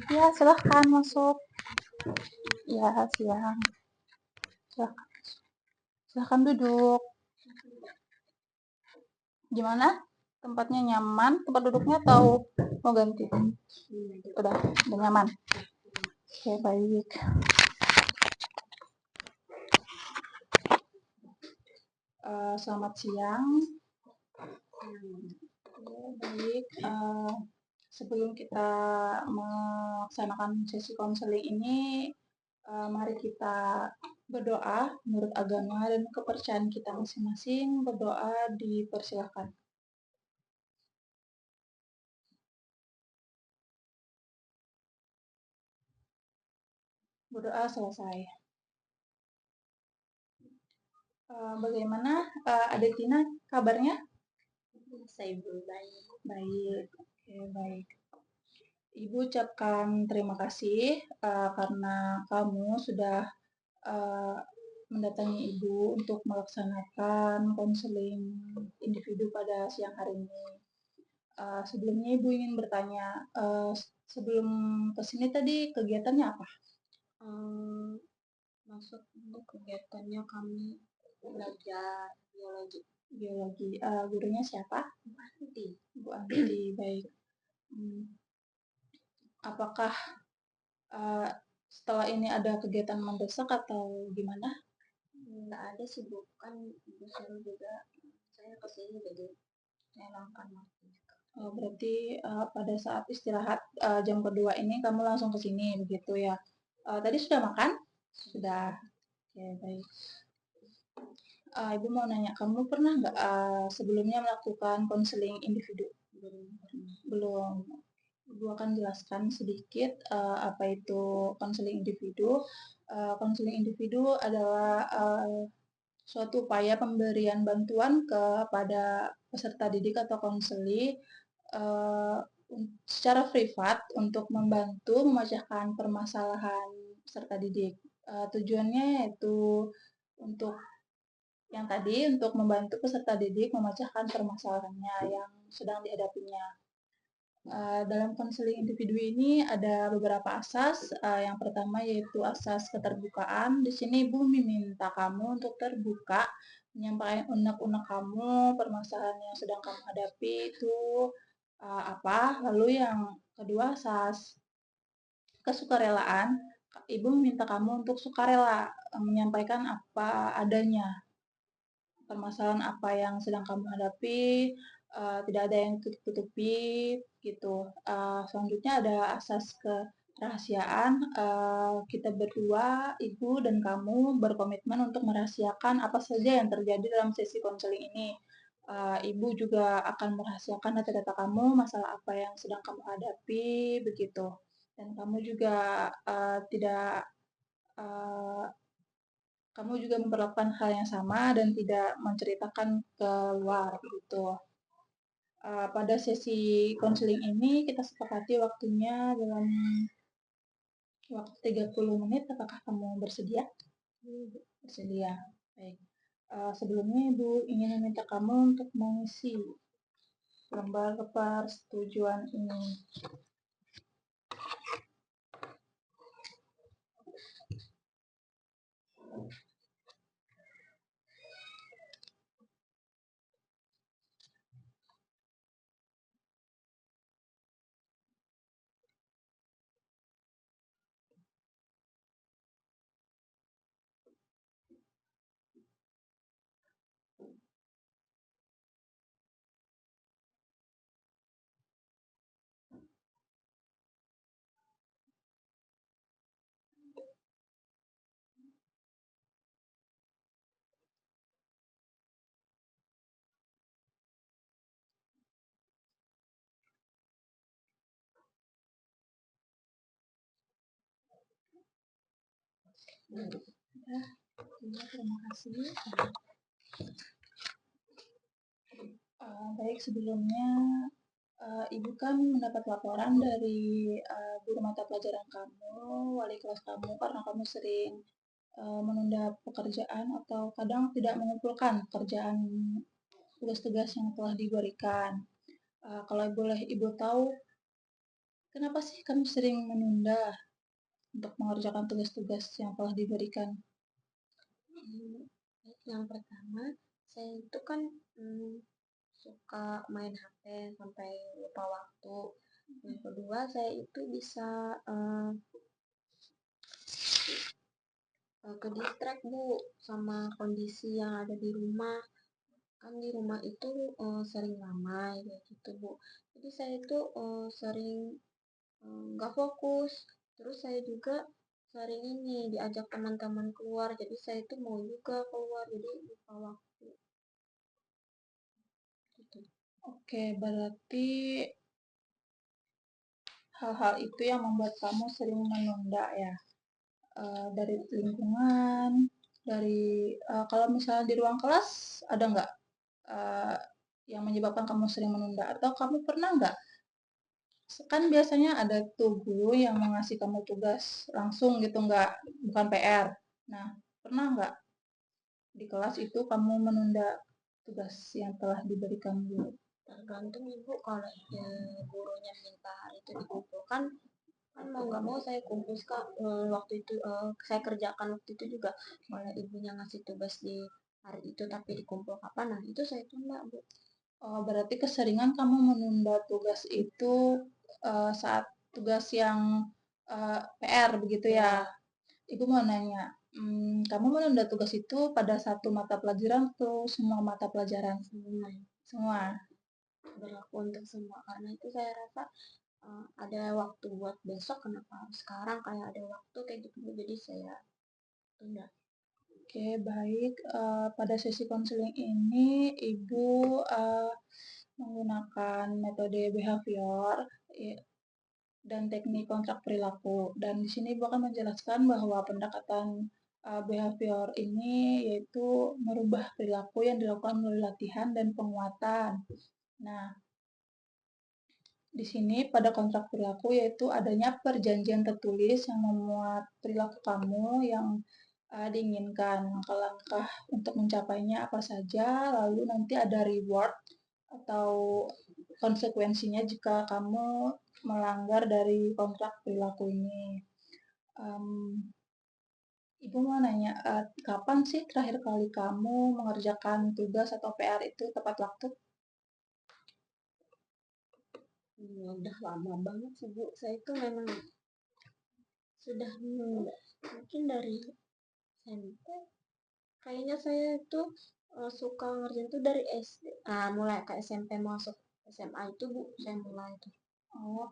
Ya, silahkan masuk. Ya, siang. Silahkan. Silahkan duduk. Gimana? Tempatnya nyaman? Tempat duduknya atau mau ganti? Udah nyaman. Oke, baik. Selamat siang. Baik. Sebelum kita melaksanakan sesi konseling ini, mari kita berdoa menurut agama dan kepercayaan kita masing-masing. Berdoa dipersilahkan. Berdoa selesai. Bagaimana Adik Tina kabarnya? Saya baik. Baik. Oke, baik. Ibu ucapkan terima kasih karena kamu sudah mendatangi Ibu untuk melaksanakan konseling individu pada siang hari ini. Sebelumnya Ibu ingin bertanya, sebelum kesini tadi kegiatannya apa? Masuk untuk kegiatannya kami belajar biologi. Biologi. Gurunya siapa? Bu Anti. Baik. Apakah setelah ini ada kegiatan mendesak atau gimana? Nggak ada sih, bukan disuruh juga saya kesini jadi melangkan waktu. Berarti pada saat istirahat jam kedua ini kamu langsung ke sini begitu ya? Tadi sudah makan? Sudah. Oke, baik. Ibu mau nanya, kamu pernah nggak sebelumnya melakukan konseling individu? Belum. Ibu akan jelaskan sedikit apa itu konseling individu. Konseling individu adalah suatu upaya pemberian bantuan kepada peserta didik atau konseli secara privat untuk membantu memecahkan permasalahan peserta didik. Tujuannya yaitu untuk yang tadi untuk membantu peserta didik memecahkan permasalahannya yang sedang dihadapinya. Dalam konseling individu ini ada beberapa asas. Yang pertama yaitu asas keterbukaan. Di sini Ibu meminta kamu untuk terbuka, menyampaikan unek-unek kamu, permasalahan yang sedang kamu hadapi itu apa. Lalu yang kedua asas kesukarelaan. Ibu meminta kamu untuk sukarela menyampaikan apa adanya, permasalahan apa yang sedang kamu hadapi, tidak ada yang tutup-tutupi gitu. Selanjutnya ada asas kerahasiaan. Kita berdua, Ibu dan kamu berkomitmen untuk merahasiakan apa saja yang terjadi dalam sesi konseling ini. Ibu juga akan merahasiakan data-data kamu, masalah apa yang sedang kamu hadapi, begitu. Dan kamu juga kamu juga memperlakukan hal yang sama dan tidak menceritakan keluar gitu. Pada sesi konseling ini kita sepakati waktunya dalam waktu 30 menit. Apakah kamu bersedia? Bersedia. Baik. Sebelumnya Ibu ingin meminta kamu untuk mengisi lembar persetujuan ini. Terima kasih. Baik, sebelumnya Ibu kan mendapat laporan dari guru mata pelajaran kamu, wali kelas kamu, karena kamu sering menunda pekerjaan atau kadang tidak mengumpulkan pekerjaan tugas-tugas yang telah diberikan. Kalau boleh Ibu tahu, Kenapa sih kamu sering menunda untuk mengerjakan tugas-tugas yang telah diberikan? Yang pertama, saya itu kan suka main HP sampai lupa waktu. Yang kedua, saya itu bisa ke distract Bu sama kondisi yang ada di rumah. Kan di rumah itu sering ramai kayak gitu Bu. Jadi saya itu sering nggak fokus. Terus saya juga sering ini diajak teman-teman keluar. Jadi saya itu mau juga keluar. Jadi lupa waktu gitu. Oke, berarti hal-hal itu yang membuat kamu sering menunda ya? Dari lingkungan, dari kalau misalnya di ruang kelas ada nggak yang menyebabkan kamu sering menunda? Atau kamu pernah nggak? Kan biasanya ada tuh guru yang mengasih kamu tugas langsung gitu, nggak bukan PR. Nah, pernah nggak di kelas itu kamu menunda tugas yang telah diberikan guru? Tergantung Ibu kalau gurunya minta hari itu dikumpulkan kan mau nggak mau saya kumpul waktu itu saya kerjakan waktu itu juga kalau ibunya ngasih tugas di hari itu tapi dikumpul kapan nah itu saya tunda Bu. Oh, berarti keseringan kamu menunda tugas itu saat tugas yang PR begitu ya? Ibu mau nanya, kamu menunda tugas itu pada satu mata pelajaran atau semua mata pelajaran? Semua Semua. berlaku untuk semua karena itu saya rasa ada waktu buat besok kenapa harus sekarang kayak ada waktu kayak gitu Bu. Jadi saya tunda. Oke, baik. Pada sesi konseling ini, Ibu menggunakan metode behavior dan teknik kontrak perilaku. Dan di sini Ibu akan menjelaskan bahwa pendekatan behavior ini yaitu merubah perilaku yang dilakukan melalui latihan dan penguatan. Nah, di sini pada kontrak perilaku yaitu adanya perjanjian tertulis yang memuat perilaku kamu yang diinginkan, langkah-langkah untuk mencapainya apa saja, lalu nanti ada reward atau konsekuensinya jika kamu melanggar dari kontrak perilaku ini. Ibu mau nanya, kapan sih terakhir kali kamu mengerjakan tugas atau PR itu tepat waktu? Udah lama banget sih Bu. Saya itu memang sudah mungkin dari SMP. Kayaknya saya itu suka ngerjain tuh dari SD. Mulai ke SMP masuk SMA itu Bu, saya mulai itu. Oh,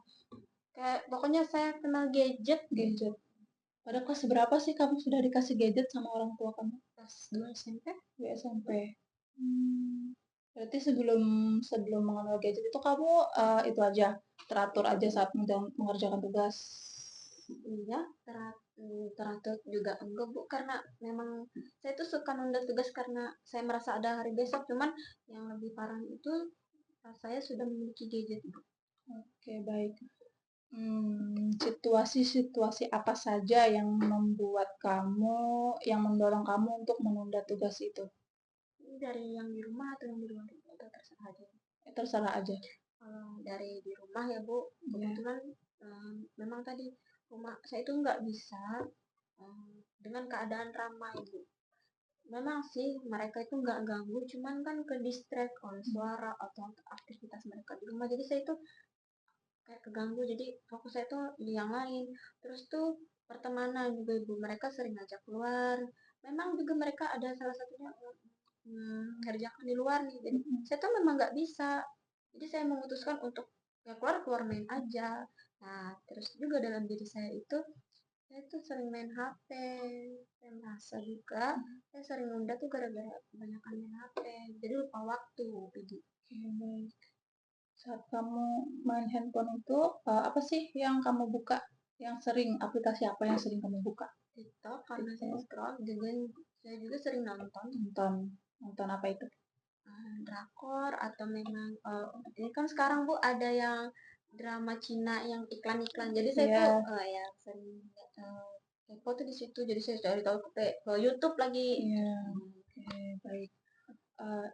Kayak pokoknya saya kenal gadget gadget. Pada kelas berapa sih kamu sudah dikasih gadget sama orang tua kamu? pas 2 SMP. Di SMP. Berarti sebelum sebelum mengenal gadget itu kamu itu aja teratur aja saat mengerjakan tugas. Iya, teratur juga enggak Bu, karena memang saya tuh suka nunda tugas karena saya merasa ada hari besok. Cuman yang lebih parah itu pas saya sudah memiliki gadget Bu. Oke, baik. Situasi-situasi apa saja yang membuat kamu, yang mendorong kamu untuk menunda tugas itu? Ini dari yang di rumah atau yang di luar itu atau terserah aja. Terserah aja. Dari di rumah ya Bu, Ya. kebetulan memang tadi rumah saya itu nggak bisa dengan keadaan ramai Bu. Memang sih mereka itu nggak ganggu, cuman kan ke distract oleh suara atau aktivitas mereka di rumah. Jadi saya itu kayak keganggu. Jadi fokus saya tuh di yang lain. Terus tuh pertemanan juga Ibu, mereka sering ngajak keluar. Memang juga mereka ada salah satunya mengerjakan di luar nih. Jadi saya tuh memang nggak bisa. Jadi saya memutuskan untuk ya keluar keluar main aja. Nah terus juga dalam diri saya tuh sering main HP. Saya merasa juga saya sering nunda tuh gara-gara kebanyakan main HP. Jadi lupa waktu. Jadi Saat kamu main handphone itu, apa sih yang kamu buka? Yang sering, aplikasi apa yang sering kamu buka? TikTok karena saya scroll juga saya juga sering nonton Nonton, nonton apa itu? drakor atau memang ini kan sekarang Bu ada yang drama Cina yang iklan-iklan. Jadi saya tuh Iya. ya sering kepo tuh di situ. Jadi saya cari tahu ke YouTube lagi. Iya, oke, baik.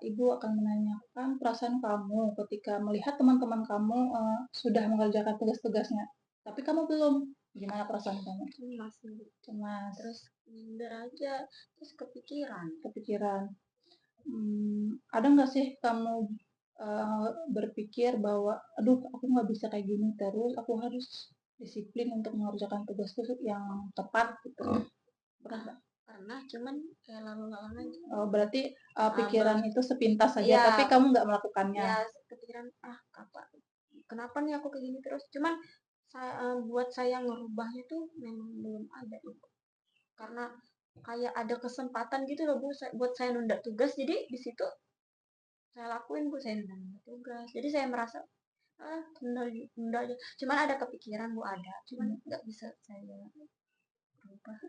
Ibu akan menanyakan perasaan kamu ketika melihat teman-teman kamu, sudah mengerjakan tugas-tugasnya, tapi kamu belum. Gimana perasaan kamu? Cemas nih. Cemas, Terus minder aja, terus kepikiran. kepikiran. Ada nggak sih kamu, berpikir bahwa, "Aduh, aku nggak bisa kayak gini terus, aku harus disiplin untuk mengerjakan tugas tuh yang tepat," gitu. Pernah nggak? Pernah, cuman kayak lalu lalang aja. Oh, berarti, pikiran Belum, itu sepintas saja, ya, tapi kamu nggak melakukannya? ya kepikiran kenapa nih aku kayak gini terus. Cuman buat saya ngerubahnya tuh memang belum ada itu. Karena kayak ada kesempatan gitu loh Bu, buat saya nunda tugas. Jadi di situ saya lakuin Bu, saya nunda tugas. Jadi saya merasa nunda, nunda aja. Cuman ada kepikiran Bu, ada. Cuman nggak bisa saya rubah.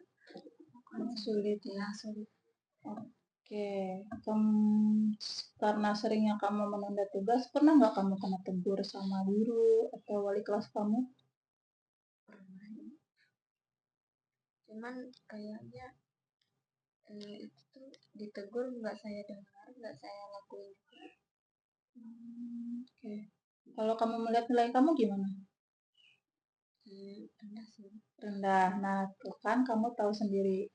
Sulit ya? Ya sulit. Oke, karena seringnya kamu menunda tugas, pernah nggak kamu kena tegur sama guru atau wali kelas kamu? Pernah. Cuman kayaknya itu tuh ditegur nggak saya dengar, nggak saya lakuin. Oke. Kalau kamu melihat nilai kamu gimana? Rendah sih. Rendah. Nah, tuh kan kamu tahu sendiri,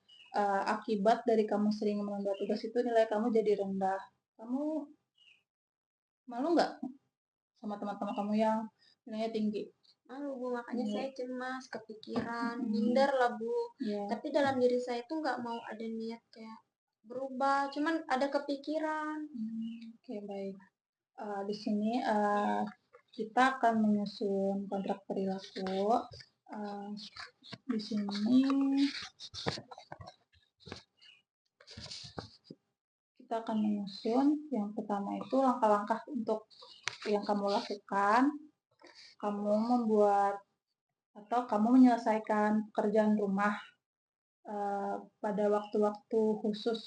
akibat dari kamu sering menunda tugas itu nilai kamu jadi rendah. Kamu malu nggak sama teman-teman kamu yang nilainya tinggi? Malu Bu, makanya Iya. saya cemas, kepikiran, minder lah Bu. Iya. Tapi dalam diri saya itu nggak mau ada niat kayak berubah, cuman ada kepikiran. Oke, baik. Di sini, kita akan menyusun kontrak perilaku. Uh, di sini kita akan menyusun yang pertama itu langkah-langkah untuk yang kamu lakukan. Kamu membuat atau kamu menyelesaikan pekerjaan rumah pada waktu-waktu khusus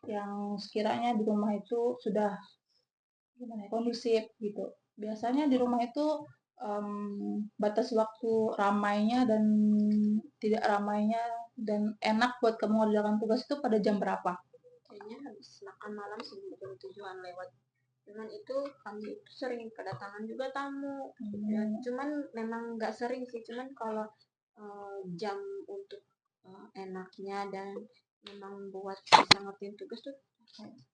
yang sekiranya di rumah itu sudah gimana ya, kondusif gitu. Biasanya di rumah itu batas waktu ramainya dan tidak ramainya dan enak buat kamu mengerjakan tugas itu pada jam berapa? Kayaknya habis makan malam sih jam 7-an lewat. Cuman itu kami itu sering kedatangan juga tamu. Ya, cuman memang nggak sering sih. Cuman kalau jam untuk enaknya dan memang buat bisa ngertiin tugas tuh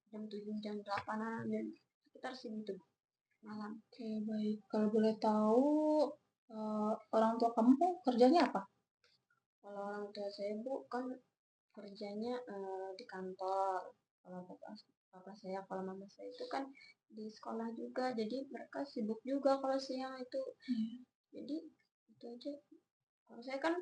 jam 7 jam 8 dan sekitar segitu malam. Oke, baik. Kalau boleh tahu, orang tua kamu kerjanya apa? Kalau orang tua saya Bu kan kerjanya di kantor. Kalau papa saya, kalau mama saya itu kan di sekolah juga. Jadi mereka sibuk juga kalau siang itu. Jadi itu aja. Kalau saya kan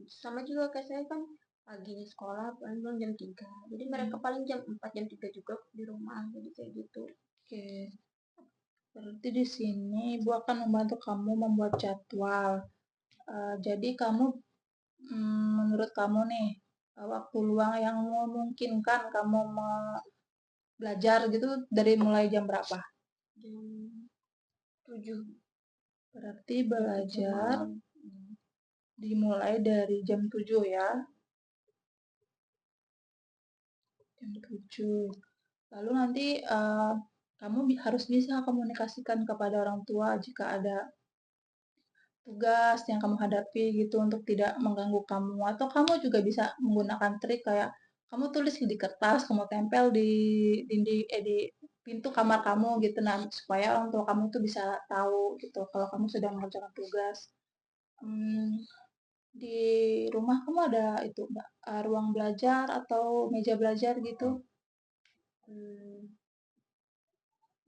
sama juga kayak saya kan paginya sekolah paling pulang jam 3. Jadi mereka paling jam 4 jam 3 juga di rumah. Jadi kayak gitu. Oke. Berarti di sini Ibu akan membantu kamu membuat jadwal. Jadi kamu, menurut kamu nih, waktu luang yang memungkinkan kamu belajar gitu dari mulai jam berapa? Jam 7. Berarti Jam 7 belajar malam. dimulai dari jam 7 ya. Jam 7. Lalu nanti kamu harus bisa komunikasikan kepada orang tua jika ada tugas yang kamu hadapi gitu untuk tidak mengganggu kamu, atau kamu juga bisa menggunakan trik kayak kamu tulis di kertas, kamu tempel di dinding di pintu kamar kamu gitu, nah supaya orang tua kamu tuh bisa tahu gitu kalau kamu sedang mengerjakan tugas. Hmm, di rumah kamu ada itu Mbak, ruang belajar atau meja belajar gitu?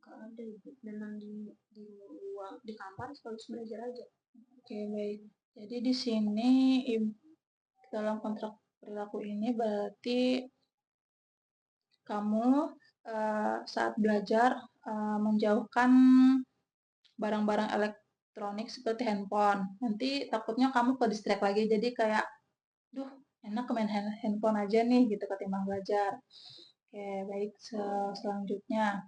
Gak ada Ibu. Memang di ruang di kamar harus belajar aja. Oke, baik. Jadi di sini dalam kontrak perilaku ini berarti kamu saat belajar menjauhkan barang-barang elektronik seperti handphone. Nanti takutnya kamu ke distract lagi, jadi kayak, duh enak main handphone aja nih gitu ketimbang belajar. Oke, baik. Selanjutnya,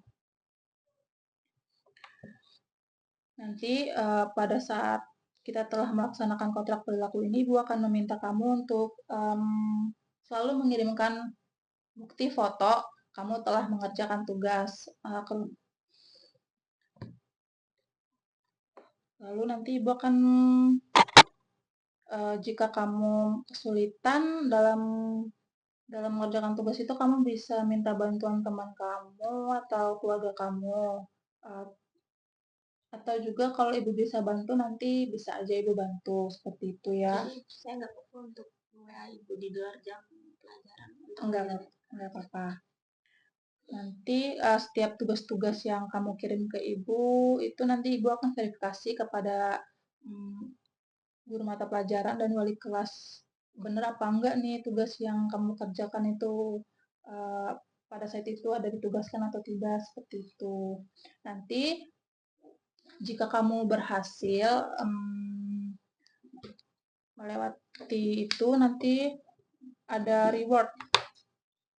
nanti pada saat kita telah melaksanakan kontrak perilaku ini, Ibu akan meminta kamu untuk selalu mengirimkan bukti foto kamu telah mengerjakan tugas. Lalu nanti Ibu akan jika kamu kesulitan dalam mengerjakan tugas itu, kamu bisa minta bantuan teman kamu atau keluarga kamu. Atau juga kalau Ibu bisa bantu, nanti bisa aja Ibu bantu, seperti itu ya. Jadi saya nggak apa-apa untuk WA Ibu di luar jam pelajaran? Enggak apa-apa. Nanti setiap tugas-tugas yang kamu kirim ke Ibu, itu nanti Ibu akan verifikasi kepada guru mata pelajaran dan wali kelas. Bener apa enggak nih tugas yang kamu kerjakan itu pada saat itu ada ditugaskan atau tidak, seperti itu. Nanti jika kamu berhasil melewati itu, nanti ada reward.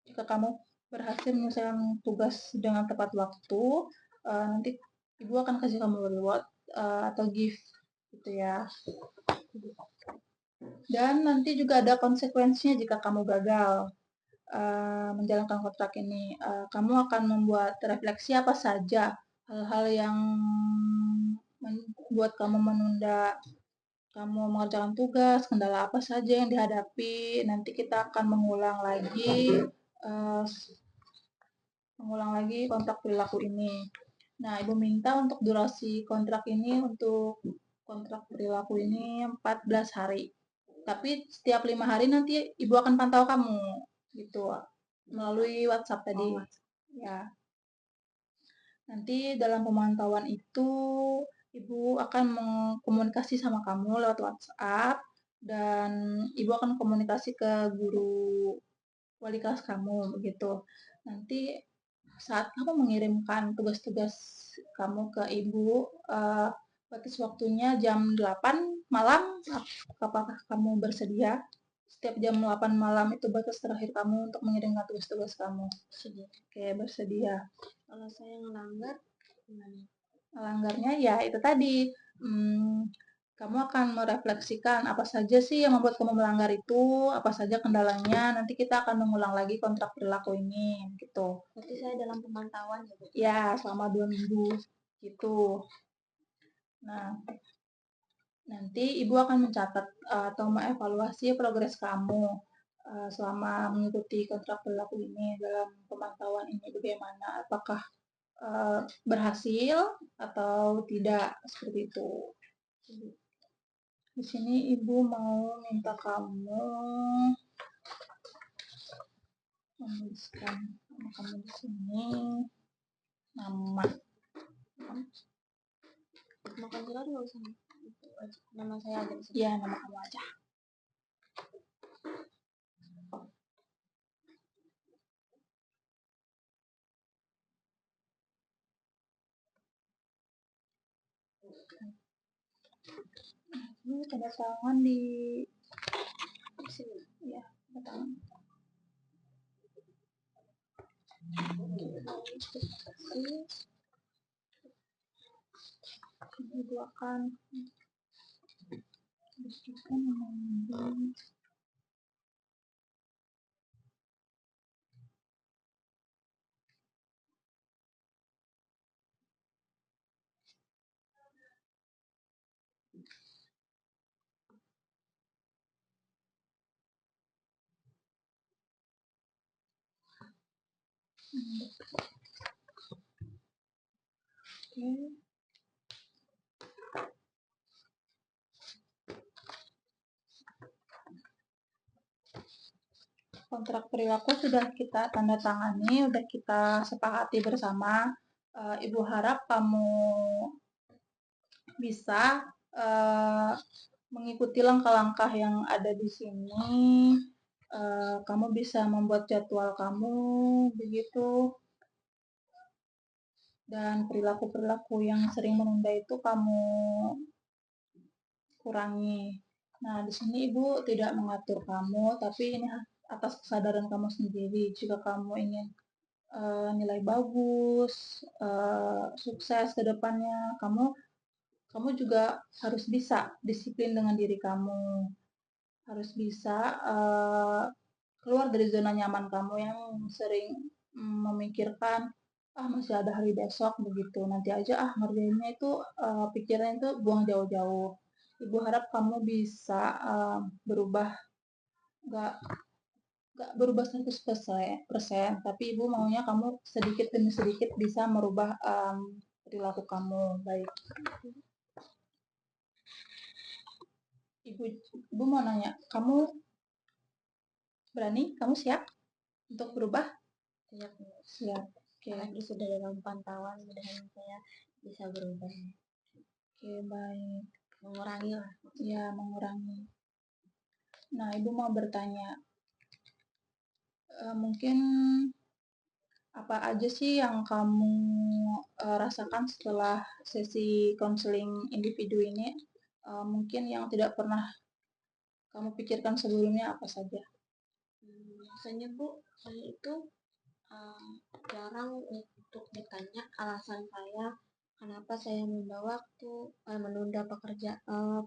Jika kamu berhasil menyelesaikan tugas dengan tepat waktu, nanti Ibu akan kasih kamu reward atau gift gitu ya. Dan nanti juga ada konsekuensinya jika kamu gagal menjalankan kontrak ini. Kamu akan membuat refleksi apa saja hal-hal yang membuat kamu menunda kamu mengerjakan tugas, kendala apa saja yang dihadapi. Nanti kita akan mengulang lagi kontrak perilaku ini. Nah, Ibu minta untuk durasi kontrak ini, untuk kontrak perilaku ini 14 hari. Tapi setiap 5 hari nanti Ibu akan pantau kamu gitu melalui WhatsApp tadi. Ya. Nanti dalam pemantauan itu Ibu akan mengkomunikasi sama kamu lewat WhatsApp, dan Ibu akan komunikasi ke guru wali kelas kamu begitu. Nanti saat kamu mengirimkan tugas-tugas kamu ke Ibu, batas waktunya jam 8 malam. Apakah kamu bersedia? Setiap jam 8 malam itu batas terakhir kamu untuk mengirimkan tugas-tugas kamu. Oke, bersedia. Kalau saya ngelanggar, gimana? Melanggarnya ya itu tadi, kamu akan merefleksikan apa saja sih yang membuat kamu melanggar itu, apa saja kendalanya. Nanti kita akan mengulang lagi kontrak perilaku ini gitu. Berarti saya dalam pemantauan ya, Bu? Ya, selama 2 minggu gitu. Nah, nanti Ibu akan mencatat atau mengevaluasi progres kamu selama mengikuti kontrak perilaku ini. Dalam pemantauan ini bagaimana, apakah berhasil atau tidak, seperti itu. Di sini Ibu mau minta kamu menuliskan nama kamu di sini, nama. Makan surat nggak usah, nama saya aja di sini. Ya, nama kamu aja. Ini tanda tangan di sini. Ya, tanda tangan. Ibu akan berikan mengambil Oke. Kontrak perilaku sudah kita tanda tangani, sudah kita sepakati bersama. Ibu harap kamu bisa mengikuti langkah-langkah yang ada di sini. Kamu bisa membuat jadwal kamu begitu, dan perilaku-perilaku yang sering menunda itu kamu kurangi. Nah, di sini Ibu tidak mengatur kamu, tapi ini atas kesadaran kamu sendiri. Jika kamu ingin nilai bagus, sukses ke depannya, kamu juga harus bisa disiplin dengan diri kamu. Harus bisa keluar dari zona nyaman kamu yang sering memikirkan, "Ah, masih ada hari besok," begitu, "nanti aja ah ngerjainnya," itu, pikiran itu buang jauh-jauh. Ibu harap kamu bisa, berubah, nggak nggak berubah 100%, tapi Ibu maunya kamu sedikit demi sedikit bisa merubah, perilaku kamu. Baik, Ibu Ibu mau nanya, kamu berani? Kamu siap untuk berubah? Siap, Siap. Oke. apalagi sudah dalam pantauan, mudah-mudahan saya bisa berubah, Oke, baik. mengurangi lah. Ya, mengurangi. Nah, Ibu mau bertanya, mungkin apa aja sih yang kamu rasakan setelah sesi konseling individu ini? Mungkin yang tidak pernah kamu pikirkan sebelumnya apa saja? Biasanya Bu, saya itu uh, jarang untuk ditanya alasan saya kenapa saya menunda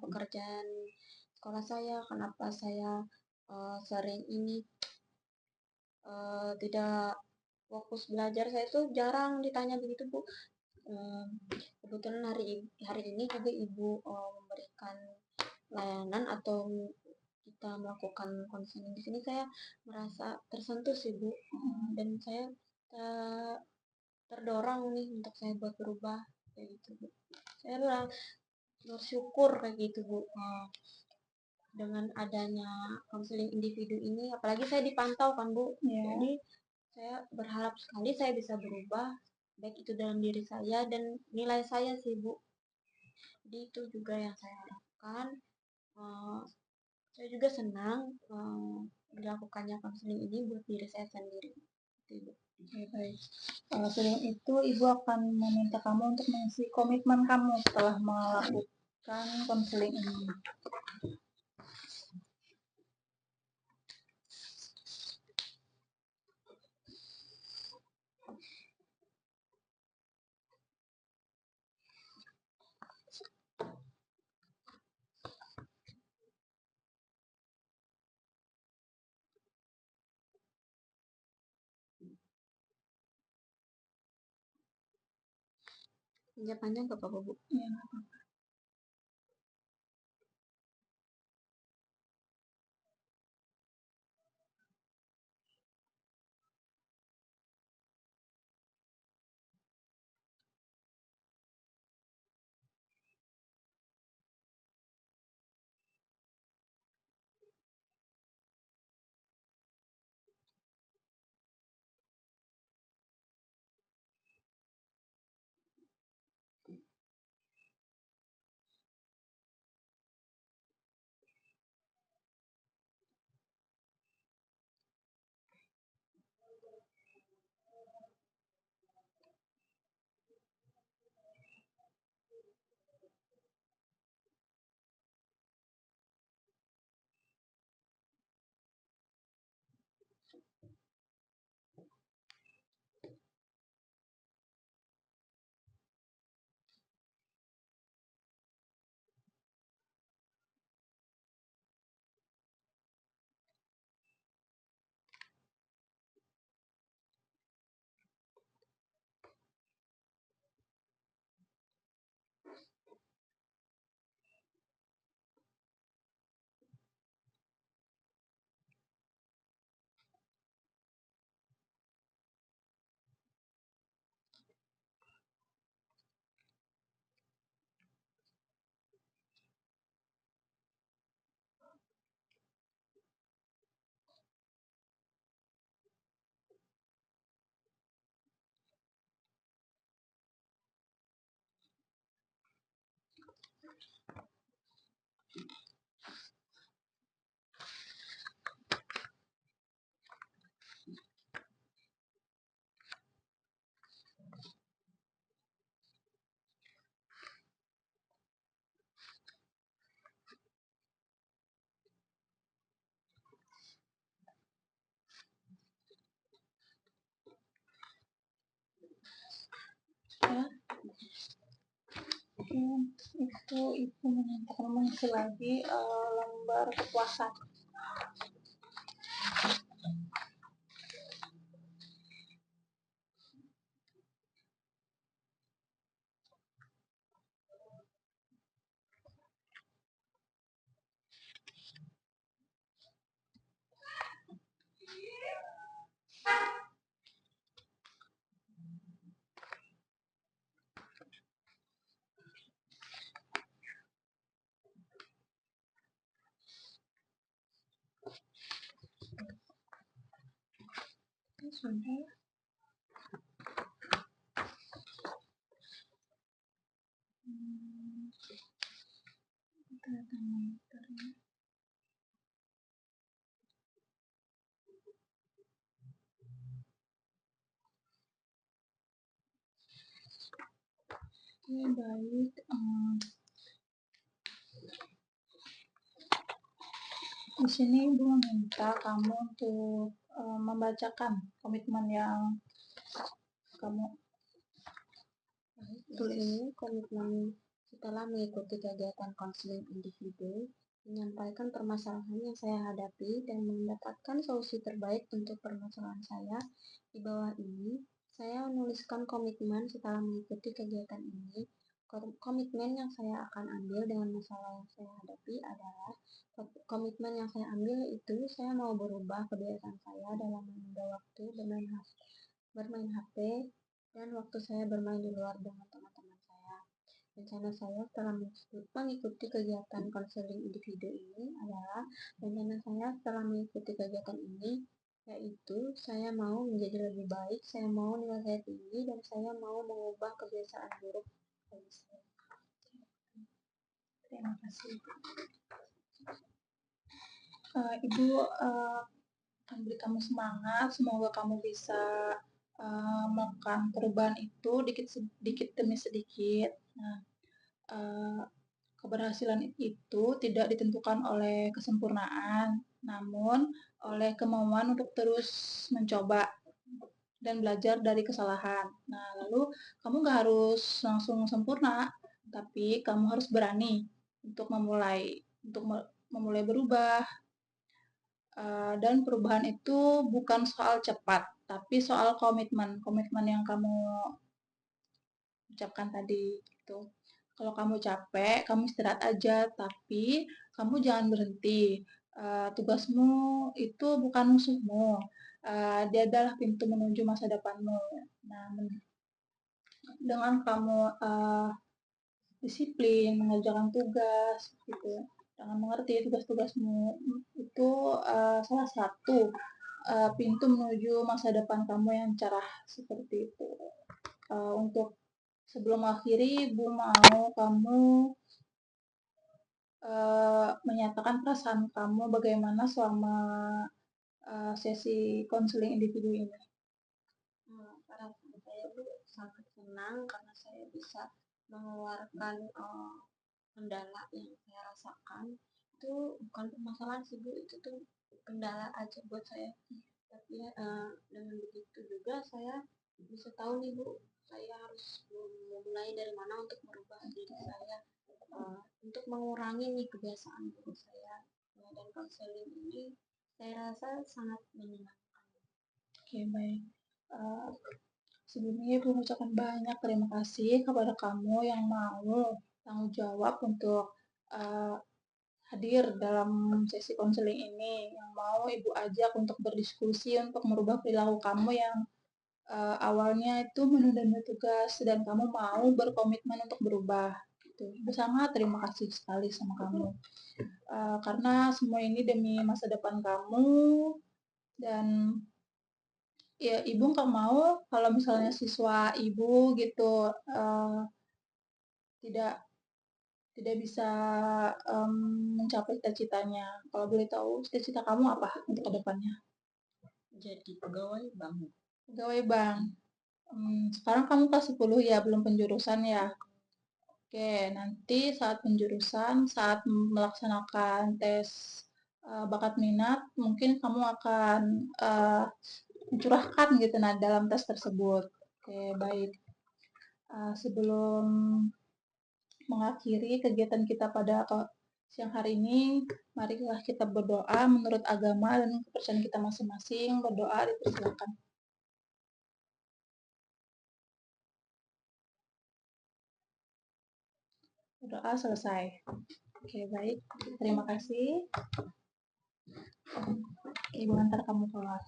pekerjaan sekolah saya, kenapa saya sering ini tidak fokus belajar. Saya itu jarang ditanya begitu Bu. Kebetulan hari ini juga Ibu memberikan layanan atau kita melakukan konseling di sini, saya merasa tersentuh sih Bu. Dan saya terdorong nih untuk saya buat berubah kayak gitu Bu. Saya bersyukur kayak gitu Bu, dengan adanya konseling individu ini, apalagi saya dipantau kan Bu. Ya. Jadi saya berharap sekali saya bisa berubah, baik itu dalam diri saya dan nilai saya sih Bu. Jadi itu juga yang saya harapkan. Saya juga senang dilakukannya konseling ini buat diri saya sendiri. Oke, baik. Selain itu, Ibu akan meminta kamu untuk mengisi komitmen kamu setelah melakukan konseling ini. Panjang ke Bapak Bu. Ya. Ya. Oke, itu Ibu meminta kamu mengisi lagi lembar kepuasan. Ada. Data meternya. Oke, baik. Di sini Ibu meminta kamu untuk membacakan komitmen yang kamu Di tulis. sini komitmen setelah mengikuti kegiatan konseling individu, menyampaikan permasalahan yang saya hadapi dan mendapatkan solusi terbaik untuk permasalahan saya. Di bawah ini, saya menuliskan komitmen setelah mengikuti kegiatan ini. Komitmen yang saya akan ambil dengan masalah yang saya hadapi adalah komitmen yang saya ambil itu saya mau berubah kebiasaan saya dalam menunda waktu bermain HP dan waktu saya bermain di luar dengan teman-teman saya. Rencana saya setelah mengikuti kegiatan konseling individu ini adalah yaitu saya mau menjadi lebih baik, saya mau nilai saya tinggi, dan saya mau mengubah kebiasaan buruk bagi saya. Terima kasih. Ibu akan beri kamu semangat. Semoga kamu bisa melakukan perubahan itu sedikit demi sedikit. Nah, keberhasilan itu tidak ditentukan oleh kesempurnaan, namun oleh kemauan untuk terus mencoba dan belajar dari kesalahan. Nah, lalu kamu nggak harus langsung sempurna, tapi kamu harus berani untuk memulai berubah. Dan perubahan itu bukan soal cepat, tapi soal komitmen yang kamu ucapkan tadi. Gitu. Kalau kamu capek, kamu istirahat aja, tapi kamu jangan berhenti. Tugasmu itu bukan musuhmu, dia adalah pintu menuju masa depanmu. Nah, dengan kamu disiplin, mengerjakan tugas, gitu, dengan mengerti tugas-tugasmu, itu salah satu pintu menuju masa depan kamu yang cerah seperti itu. Untuk sebelum akhiri, Ibu mau kamu menyatakan perasaan kamu bagaimana selama sesi konseling individu ini. Perasaan saya itu sangat senang karena saya bisa mengeluarkan kendala yang saya rasakan. Itu bukan permasalahan sih Bu, itu tuh kendala aja buat saya. Tapi dengan begitu juga saya bisa tahu nih Bu, saya harus memulai dari mana untuk merubah diri saya, untuk mengurangi nih kebiasaan buruk saya. Dan konseling ini saya rasa sangat menyenangkan. Oke, baik. Sebelumnya Ibu mengucapkan banyak terima kasih kepada kamu yang mau tanggung jawab untuk hadir dalam sesi konseling ini, yang mau Ibu ajak untuk berdiskusi untuk merubah perilaku kamu yang awalnya itu menunda tugas dan kamu mau berkomitmen untuk berubah. Gitu. Ibu sangat terima kasih sekali sama kamu, karena semua ini demi masa depan kamu. Dan ya, Ibu nggak mau kalau misalnya siswa Ibu gitu tidak bisa mencapai cita-citanya. Kalau boleh tahu cita-cita kamu apa untuk kedepannya? Jadi pegawai bank. Pegawai bank. Sekarang kamu kelas 10 ya, belum penjurusan ya? Oke, nanti saat penjurusan, saat melaksanakan tes bakat minat, mungkin kamu akan mencurahkan gitu nah dalam tes tersebut. Oke, baik. Sebelum mengakhiri kegiatan kita pada siang hari ini, marilah kita berdoa menurut agama dan kepercayaan kita masing-masing. Berdoa dipersilakan. Berdoa selesai. Oke, baik. Terima kasih. Ibu antar kamu keluar.